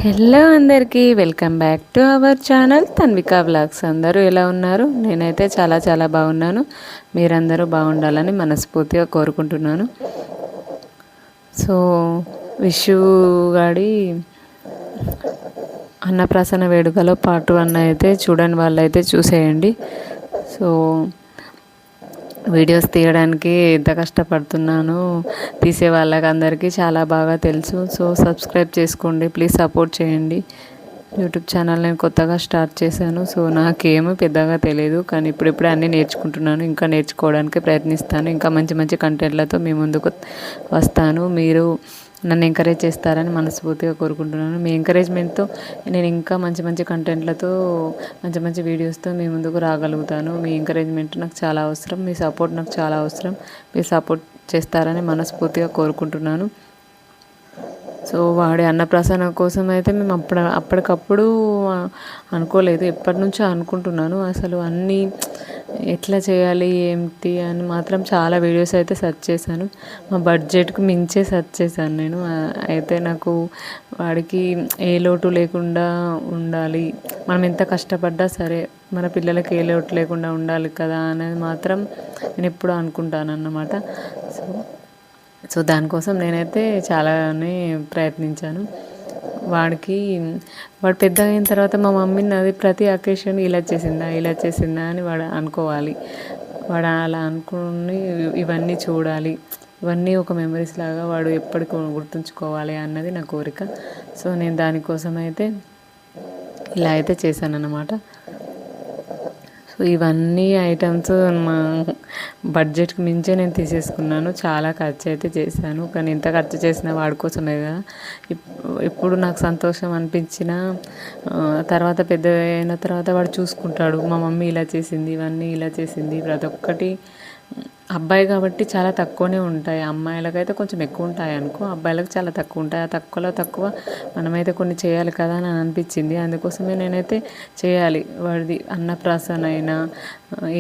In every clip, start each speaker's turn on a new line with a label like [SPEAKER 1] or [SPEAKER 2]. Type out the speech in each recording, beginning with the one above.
[SPEAKER 1] Hello అందరికీ welcome back to our channel Tanvika vlogs. అందరూ ఎలా ఉన్నారు? నేనైతే చాలా చాలా బాగున్నాను. మీరందరూ బాగుండాలని మనస్ఫూర్తిగా కోరుకుంటున్నాను. సో విషు గాడి అన్నప్రాసన వేడుకలో పార్ట్ 1 అయితే చూడని వాళ్ళైతే చూసేయండి. సో వీడియోస్ తీయడానికి ఎంత కష్టపడుతున్నానో తీసే వాళ్ళకి అందరికీ చాలా బాగా తెలుసు. సో సబ్స్క్రైబ్ చేసుకోండి, ప్లీజ్ సపోర్ట్ చేయండి. యూట్యూబ్ ఛానల్ నేను కొత్తగా స్టార్ట్ చేశాను. సో నాకేమీ పెద్దగా తెలియదు, కానీ ఇప్పుడిప్పుడే అన్నీ నేర్చుకుంటున్నాను. ఇంకా నేర్చుకోవడానికి ప్రయత్నిస్తాను. ఇంకా మంచి మంచి కంటెంట్లతో మీ ముందుకు వస్తాను. మీరు నన్ను ఎంకరేజ్ చేస్తారని మనస్ఫూర్తిగా కోరుకుంటున్నాను. మీ ఎంకరేజ్మెంట్తో నేను ఇంకా మంచి మంచి కంటెంట్లతో మంచి మంచి వీడియోస్తో మీ ముందుకు రాగలుగుతాను. మీ ఎంకరేజ్మెంట్ నాకు చాలా అవసరం, మీ సపోర్ట్ నాకు చాలా అవసరం. మీరు సపోర్ట్ చేస్తారని మనస్ఫూర్తిగా కోరుకుంటున్నాను. సో వాడి అన్నప్రాసన కోసం అయితే మేము అప్పటికప్పుడు అనుకోలేదు, ఎప్పటి నుంచో అనుకుంటున్నాను. అసలు అన్నీ ఎట్లా చేయాలి ఏంటి అని మాత్రం చాలా వీడియోస్ అయితే సెర్చ్ చేశాను. మా బడ్జెట్కు మించే సెర్చ్ చేశాను నేను. అయితే నాకు వాడికి ఏ లోటు లేకుండా ఉండాలి, మనం ఎంత కష్టపడ్డా సరే మన పిల్లలకి ఏ లోటు లేకుండా ఉండాలి కదా అనేది మాత్రం నేను ఎప్పుడూ అనుకుంటాను అన్నమాట. సో దానికోసం నేనైతే చాలానే ప్రయత్నించాను. వాడు పెద్దగా అయిన తర్వాత మా మమ్మీని అది ప్రతి అకేషన్ ఇలా చేసిందా అని వాడు అనుకోవాలి. వాడు అలా అనుకుని ఇవన్నీ చూడాలి, ఇవన్నీ ఒక మెమరీస్ లాగా వాడు ఎప్పటికీ గుర్తుంచుకోవాలి అన్నది నా కోరిక. సో నేను దానికోసం అయితే ఇలా అయితే చేశాను అన్నమాట. సో ఇవన్నీ ఐటమ్స్ మా బడ్జెట్కి మించే నేను తీసేసుకున్నాను. చాలా ఖర్చు అయితే చేశాను, కానీ ఎంత ఖర్చు చేసినా వాడి కోసమే కదా. ఇప్పుడు నాకు సంతోషం అనిపించిన తర్వాత పెద్ద అయిన తర్వాత వాడు చూసుకుంటాడు. మా మమ్మీ ఇలా చేసింది, ఇవన్నీ ఇలా చేసింది, ప్రతి ఒక్కటి. అబ్బాయి కాబట్టి చాలా తక్కువనే ఉంటాయి, అమ్మాయిలకైతే కొంచెం ఎక్కువ ఉంటాయి అనుకో, అబ్బాయిలకు చాలా తక్కువ ఉంటాయి. ఆ తక్కువలో తక్కువ మనమైతే కొన్ని చేయాలి కదా అని అనిపించింది. అందుకోసమే నేనైతే చేయాలి. వాడిది అన్నప్రాసన అయినా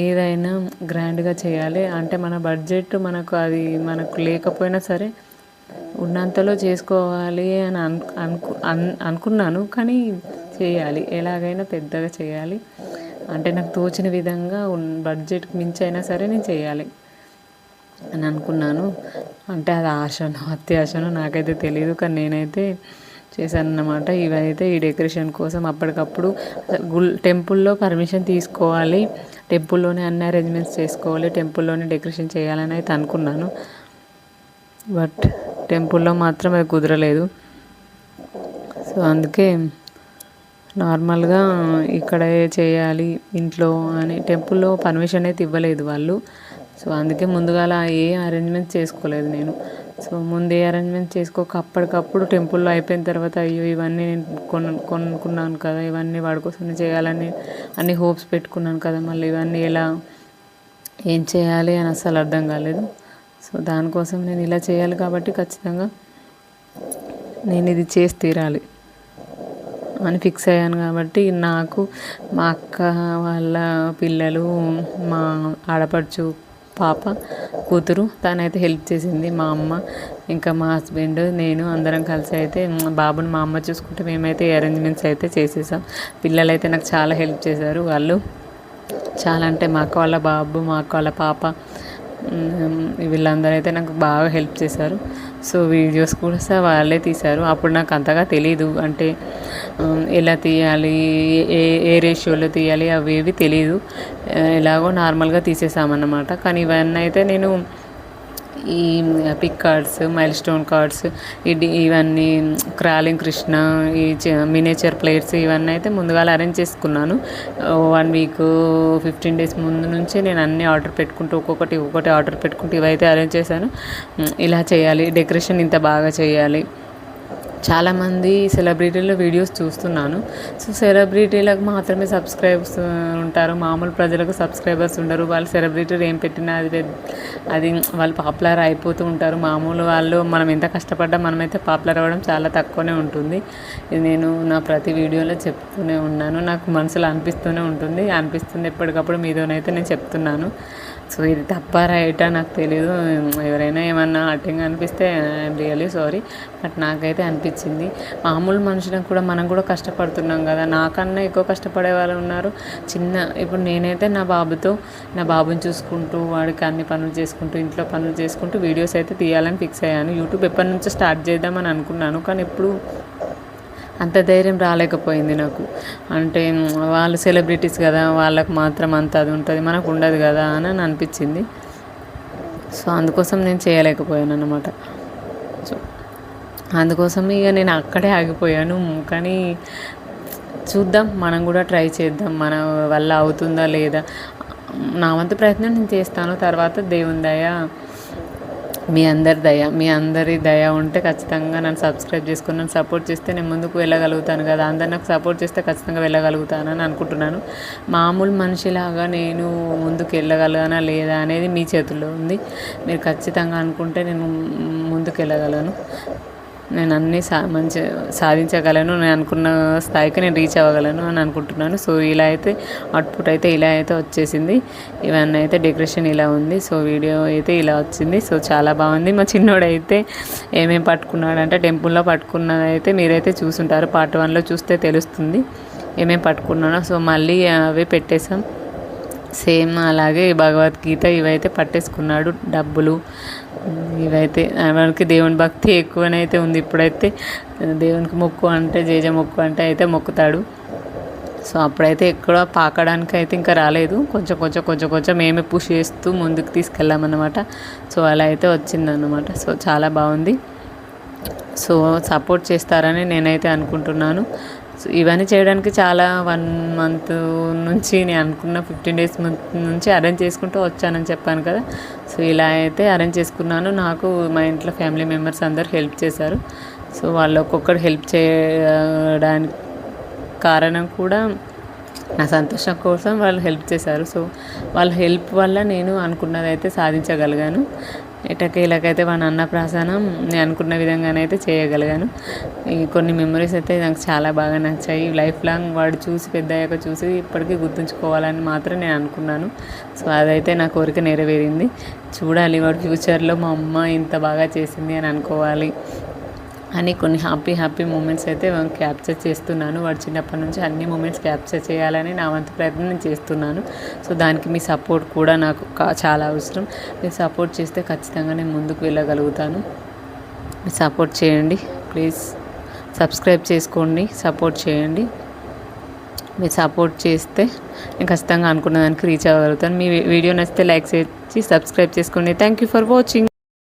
[SPEAKER 1] ఏదైనా గ్రాండ్గా చేయాలి. అంటే మన బడ్జెట్ మనకు లేకపోయినా సరే ఉన్నంతలో చేసుకోవాలి అని అనుకున్నాను. కానీ చేయాలి, ఎలాగైనా పెద్దగా చేయాలి. అంటే నాకు తోచిన విధంగా బడ్జెట్కి మించి అయినా సరే నేను చేయాలి అని అనుకున్నాను. అంటే అది ఆశనో అత్యాశనో నాకైతే తెలియదు, కానీ నేనైతే చేశాను అన్నమాట. ఇవైతే ఈ డెకరేషన్ కోసం అప్పటికప్పుడు టెంపుల్లో పర్మిషన్ తీసుకోవాలి, టెంపుల్లోనే అన్ని అరేంజ్మెంట్స్ చేసుకోవాలి, టెంపుల్లోనే డెకరేషన్ చేయాలని అయితే అనుకున్నాను. బట్ టెంపుల్లో మాత్రం అది కుదరలేదు. సో అందుకే నార్మల్గా ఇక్కడే చేయాలి ఇంట్లో అని టెంపుల్లో పర్మిషన్ అయితే ఇవ్వలేదు వాళ్ళు. సో అందుకే ముందుగా ఏ అరేంజ్మెంట్ చేసుకోలేదు నేను. సో ముందే అరేంజ్మెంట్ చేసుకోక అప్పటికప్పుడు టెంపుల్లో అయిపోయిన తర్వాత అయ్యో ఇవన్నీ నేను కొనుక్కున్నాను కదా, ఇవన్నీ వాడి కోసం చేయాలని అన్ని హోప్స్ పెట్టుకున్నాను కదా, మళ్ళీ ఇవన్నీ ఏం చేయాలి అని అసలు అర్థం కాలేదు. సో దానికోసం నేను ఇలా చేయాలి కాబట్టి ఖచ్చితంగా నేను ఇది చేసి తీరాలి అని ఫిక్స్ అయ్యాను. కాబట్టి నాకు మా అక్క వాళ్ళ పిల్లలు, మా ఆడపడుచు పాప కూతురు తనైతే హెల్ప్ చేసింది. మా అమ్మ ఇంకా మా హస్బెండ్ నేను అందరం కలిసి అయితే బాబుని మా అమ్మ చూసుకుంటే మేమైతే అరేంజ్మెంట్స్ అయితే చేసేసాం. పిల్లలైతే నాకు చాలా హెల్ప్ చేశారు. వాళ్ళు చాలా అంటే మా అక్క వాళ్ళ బాబు, మా అక్క వాళ్ళ పాప, వీళ్ళందరూ అయితే నాకు బాగా హెల్ప్ చేశారు. సో వీడియోస్ కూడా వాళ్ళే తీశారు. అప్పుడు నాకు అంతగా తెలీదు, అంటే ఎలా తీయాలి, ఏ రేషియోలో తీయాలి అవేవి తెలీదు. ఎలాగో నార్మల్గా తీసేసామన్నమాట. కానీ ఇవన్నీ అయితే నేను ఈ pick cards, milestone cards, ఇవన్నీ క్రాలింగ్ కృష్ణ, ఈ మినేచర్ ప్లేట్స్ ఇవన్నీ అయితే ముందుగా అరేంజ్ చేసుకున్నాను. 1 వీక్ 15 డేస్ ముందు నుంచే నేను అన్నీ ఆర్డర్ పెట్టుకుంటూ ఒక్కొక్కటి ఆర్డర్ పెట్టుకుంటూ ఇవైతే అరేంజ్ చేశాను. ఇలా చేయాలి, డెకరేషన్ ఇంత బాగా చేయాలి. చాలామంది సెలబ్రిటీల వీడియోస్ చూస్తున్నాను. సో సెలబ్రిటీలకు మాత్రమే సబ్స్క్రైబర్స్ ఉంటారు, మామూలు ప్రజలకు సబ్స్క్రైబర్స్ ఉండరు. వాళ్ళు సెలబ్రిటీలు ఏం పెట్టినా అది వాళ్ళు పాపులర్ అయిపోతూ ఉంటారు. మామూలు వాళ్ళు మనం ఎంత కష్టపడ్డా మనమైతే పాపులర్ అవ్వడం చాలా తక్కువనే ఉంటుంది. ఇది నేను నా ప్రతి వీడియోలో చెప్తూనే ఉన్నాను, నాకు మనసులో అనిపిస్తూనే అనిపిస్తుంది ఎప్పటికప్పుడు మీదోనైతే నేను చెప్తున్నాను. సో ఇది తప్ప రైటా నాకు తెలీదు, ఎవరైనా ఏమన్నా అటింగ్ అనిపిస్తే ఐఎమ్ రియల్లీ సారీ, బట్ నాకైతే అనిపించింది. మామూలు మనుషులకు కూడా మనం కూడా కష్టపడుతున్నాం కదా, నాకన్నా ఎక్కువ కష్టపడే వాళ్ళు ఉన్నారు. ఇప్పుడు నేనైతే నా బాబుని చూసుకుంటూ, వాడికి అన్ని పనులు చేసుకుంటూ, ఇంట్లో పనులు చేసుకుంటూ వీడియోస్ అయితే తీయాలని ఫిక్స్ అయ్యాను. యూట్యూబ్ ఎప్పటి నుంచో స్టార్ట్ చేద్దామని అనుకున్నాను, కానీ ఎప్పుడు అంత ధైర్యం రాలేకపోయింది నాకు. అంటే వాళ్ళు సెలబ్రిటీస్ కదా, వాళ్ళకు మాత్రం అంత అది ఉంటుంది, మనకు ఉండదు కదా అని అనిపించింది. సో అందుకోసం నేను చేయలేకపోయాను అన్నమాట. సో అందుకోసం ఇక నేను అక్కడే ఆగిపోయాను. కానీ చూద్దాం, మనం కూడా ట్రై చేద్దాం, మన వల్ల అవుతుందా లేదా. నా వంతు ప్రయత్నం నేను చేస్తాను. తర్వాత దేవుని దయ, మీ అందరి దయ ఉంటే ఖచ్చితంగా నన్ను సబ్స్క్రైబ్ చేసుకుని నన్ను సపోర్ట్ చేస్తే నేను ముందుకు వెళ్ళగలుగుతాను కదా. అందరు నాకు సపోర్ట్ చేస్తే ఖచ్చితంగా వెళ్ళగలుగుతానని అనుకుంటున్నాను. మామూలు మనిషిలాగా నేను ముందుకు వెళ్ళగలనా లేదా అనేది మీ చేతుల్లో ఉంది. మీరు ఖచ్చితంగా అనుకుంటే నేను ముందుకు వెళ్ళగలను, నేను అన్నీ సాధించగలను, నేను అనుకున్న స్థాయికి నేను రీచ్ అవ్వగలను అని అనుకుంటున్నాను. సో ఇలా అయితే అవుట్పుట్ అయితే ఇలా అయితే వచ్చేసింది. ఇవన్నీ అయితే డెకరేషన్ ఇలా ఉంది. సో వీడియో అయితే ఇలా వచ్చింది. సో చాలా బాగుంది. మా చిన్నోడైతే ఏమేమి పట్టుకున్నాడంటే, టెంపుల్లో పట్టుకున్నది అయితే మీరైతే చూసుంటారు, పార్ట్ 1లో చూస్తే తెలుస్తుంది ఏమేమి పట్టుకున్నానో. సో మళ్ళీ అవే పెట్టేసాం. సేమ్ అలాగే భగవద్గీత ఇవైతే పట్టేసుకున్నాడు. డబ్బులు ఇవైతే మనకి దేవుని భక్తి ఎక్కువనైతే ఉంది. ఇప్పుడైతే దేవునికి మొక్కు అంటే, జేజ మొక్కు అంటే అయితే మొక్కుతాడు. సో అప్పుడైతే ఎక్కడ పాకడానికి అయితే ఇంకా రాలేదు. కొంచెం మేమే పుష్ చేస్తూ ముందుకు తీసుకెళ్ళామన్నమాట. సో అలా అయితే వచ్చిందన్నమాట. సో చాలా బాగుంది. సో సపోర్ట్ చేస్తారని నేనైతే అనుకుంటున్నాను. సో ఇవన్నీ చేయడానికి చాలా 1 మంత్ నుంచి నేను అనుకున్న 15 డేస్ నుంచి అరేంజ్ చేసుకుంటూ వచ్చానని చెప్పాను కదా. సో ఇలా అయితే అరేంజ్ చేసుకున్నాను. నాకు మా ఇంట్లో ఫ్యామిలీ మెంబర్స్ అందరూ హెల్ప్ చేశారు. సో వాళ్ళు ఒక్కొక్కరు హెల్ప్ చేయడానికి కారణం కూడా నా సంతోషం కోసం వాళ్ళు హెల్ప్ చేశారు. సో వాళ్ళ హెల్ప్ వల్ల నేను అనుకున్నది అయితే సాధించగలిగాను. ఇలాగైతే వాడి అన్నప్రాసనం నేను అనుకున్న విధంగానైతే చేయగలిగాను. ఈ కొన్ని మెమరీస్ అయితే నాకు చాలా బాగా నచ్చాయి. లైఫ్ లాంగ్ వాడు పెద్దయ్యాక చూసి ఇప్పటికీ గుర్తుంచుకోవాలని మాత్రం నేను అనుకున్నాను. సో అదైతే నా కోరిక నెరవేరింది. చూడాలి వాడు ఫ్యూచర్లో మా అమ్మ ఇంత బాగా చేసింది అని అనుకోవాలి అని కొన్ని హ్యాపీ మూమెంట్స్ అయితే క్యాప్చర్ చేస్తున్నాను. వాడు చిన్నప్పటి నుంచి అన్ని మూమెంట్స్ క్యాప్చర్ చేయాలని నా వంతు ప్రయత్నం నేను చేస్తున్నాను. సో దానికి మీ సపోర్ట్ కూడా నాకు చాలా అవసరం. మీరు సపోర్ట్ చేస్తే ఖచ్చితంగా నేను ముందుకు వెళ్ళగలుగుతాను. మీరు సపోర్ట్ చేయండి ప్లీజ్. సబ్స్క్రైబ్ చేసుకోండి, సపోర్ట్ చేయండి. మీరు సపోర్ట్ చేస్తే నేను ఖచ్చితంగా అనుకున్న దానికి రీచ్ అవ్వగలుగుతాను. మీ వీడియో నచ్చితే లైక్ చేసి సబ్స్క్రైబ్ చేసుకోండి. Thank you for watching.